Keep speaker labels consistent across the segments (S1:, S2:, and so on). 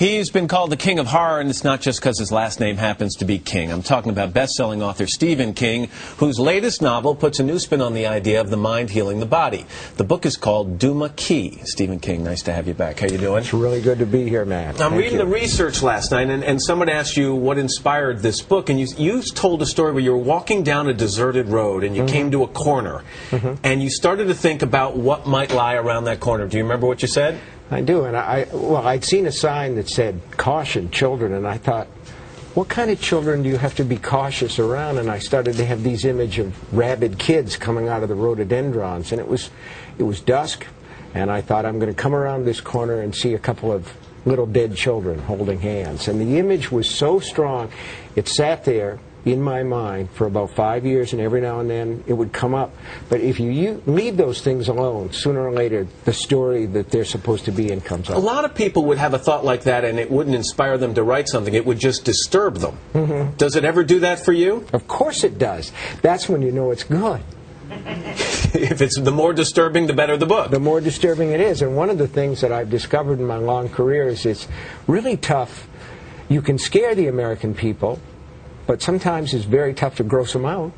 S1: He's been called the King of Horror, and it's not just because his last name happens to be King. I'm talking about best-selling author Stephen King, whose latest novel puts a new spin on the idea of the mind healing the body. The book is called Duma Key. Stephen King, nice to have you back. How you doing?
S2: It's really good to be here, Matt.
S1: I'm reading the research last night, and someone asked you what inspired this book, and you told a story where you were walking down a deserted road, and you came to a corner, and you started to think about what might lie around that corner. Do you remember what you said?
S2: I do, and I'd seen a sign that said, "Caution, children," and I thought, what kind of children do you have to be cautious around? And I started to have these images of rabid kids coming out of the rhododendrons, and it was dusk, and I thought, I'm going to come around this corner and see a couple of little dead children holding hands. And the image was so strong, it sat there in my mind for about 5 years, and every now and then it would come up. But if you leave those things alone, sooner or later the story that they're supposed to be in comes up.
S1: A lot of people would have a thought like that, and it wouldn't inspire them to write something. It would just disturb them. Does it ever do that for you?
S2: Of course it does. That's when you know it's good.
S1: If it's the more disturbing, the better the book.
S2: The more disturbing it is. And one of the things that I've discovered in my long career is it's really tough. You can scare the American people, but sometimes it's very tough to gross them out.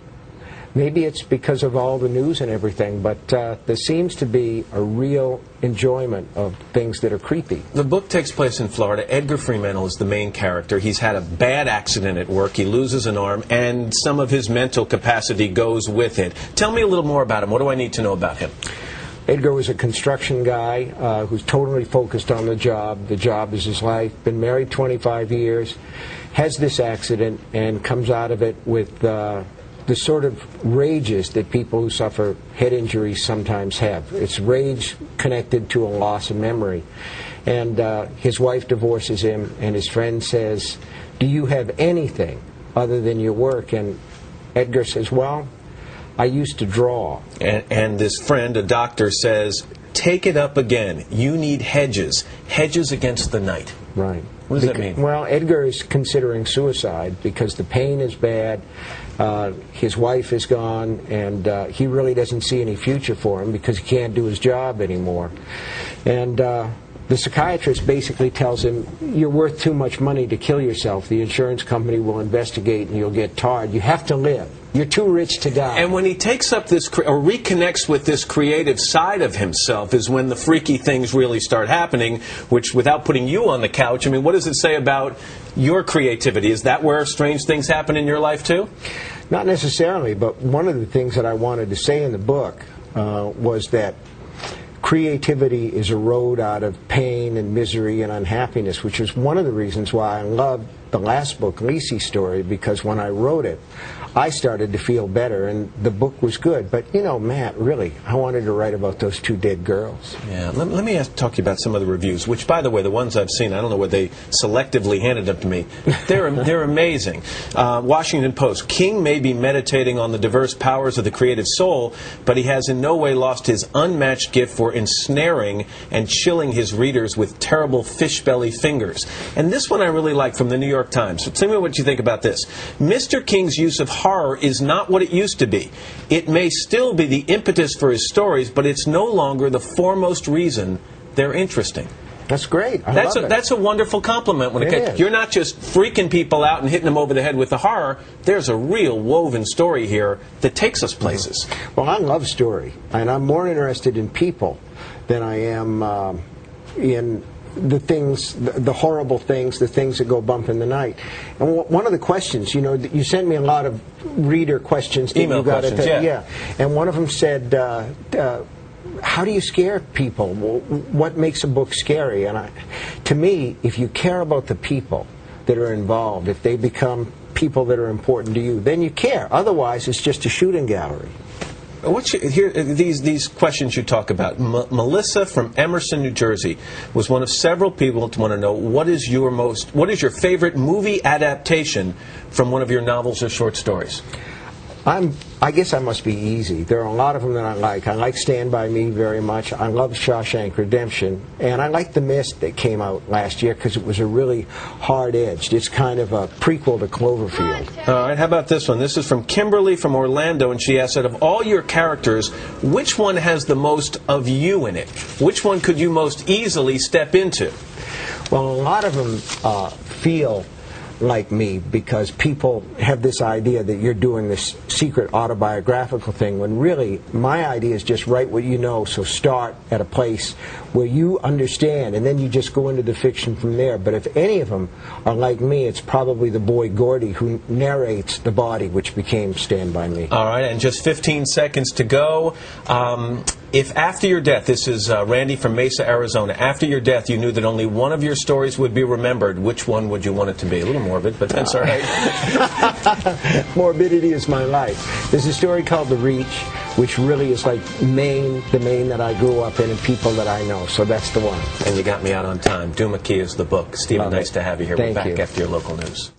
S2: Maybe it's because of all the news and everything, but there seems to be a real enjoyment of things that are creepy.
S1: The book takes place in Florida. Edgar Fremantle is the main character. He's had a bad accident at work. He loses an arm, and some of his mental capacity goes with it. Tell me a little more about him. What do I need to know about him?
S2: Edgar was a construction guy who's totally focused on the job. The job is his life. Been married 25 years. Has this accident and comes out of it with the sort of rages that people who suffer head injuries sometimes have. It's rage connected to a loss of memory. And his wife divorces him, and his friend says, "Do you have anything other than your work?" And Edgar says, "Well, I used to draw."
S1: And this friend, a doctor, says, "Take it up again. You need hedges. Hedges against the night."
S2: Right.
S1: What does that mean?
S2: Well, Edgar is considering suicide because the pain is bad. His wife is gone, and he really doesn't see any future for him because he can't do his job anymore. And the psychiatrist basically tells him, "You're worth too much money to kill yourself. The insurance company will investigate and you'll get tarred. You have to live. You're too rich to die."
S1: And when he takes up this, or reconnects with this creative side of himself, is when the freaky things really start happening, which, without putting you on the couch, I mean, what does it say about your creativity? Is that where strange things happen in your life, too?
S2: Not necessarily, but one of the things that I wanted to say in the book was that creativity is a road out of pain and misery and unhappiness, which is one of the reasons why I loved the last book, Lisey's Story, because when I wrote it, I started to feel better, and the book was good. But, you know, Matt, really, I wanted to write about those two dead girls.
S1: Yeah, let me talk to you about some of the reviews, which, by the way, the ones I've seen, I don't know whether they selectively handed them to me. They're amazing. Washington Post, King may be meditating on the diverse powers of the creative soul, but he has in no way lost his unmatched gift for ensnaring and chilling his readers with terrible fish-belly fingers. And this one I really like, from the New York Times. Tell me what you think about this. Mr. King's use of horror is not what it used to be. It may still be the impetus for his stories, but it's no longer the foremost reason they're interesting.
S2: That's great. I love it.
S1: That's a wonderful compliment. You're not just freaking people out and hitting them over the head with the horror. There's a real woven story here that takes us places.
S2: Well, I love story, and I'm more interested in people than I am in the things, the horrible things, the things that go bump in the night. And one of the questions, you know, you sent me a lot of reader questions.
S1: Email questions,
S2: yeah. And one of them said, how do you scare people? What makes a book scary? And to me, if you care about the people that are involved, if they become people that are important to you, then you care. Otherwise, it's just a shooting gallery.
S1: These questions you talk about. Melissa from Emerson, New Jersey, was one of several people to want to know what is your favorite movie adaptation from one of your novels or short stories?
S2: I'm I guess I must be easy. There are a lot of them that I like. I like Stand By Me very much. I love Shawshank Redemption. And I like The Mist that came out last year because it was a really hard-edged. It's kind of a prequel to Cloverfield.
S1: All right, how about this one? This is from Kimberly from Orlando, and she asked, out of all your characters, which one has the most of you in it? Which one could you most easily step into?
S2: Well, a lot of them feel like me because people have this idea that you're doing this secret autobiographical thing when really my idea is just write what you know, so start at a place where you understand and then you just go into the fiction from there. But if any of them are like me, it's probably the boy Gordy who narrates The Body, which became Stand By Me.
S1: All right, and just 15 seconds to go. If after your death, this is Randy from Mesa, Arizona, after your death you knew that only one of your stories would be remembered, which one would you want it to be? A little morbid, but that's all right.
S2: Morbidity is my life. There's a story called The Reach, which really is like Maine, the Maine that I grew up in, and people that I know. So that's the one.
S1: And you got me out on time. Duma Key is the book. Stephen, nice to have you here. We're back after your local news.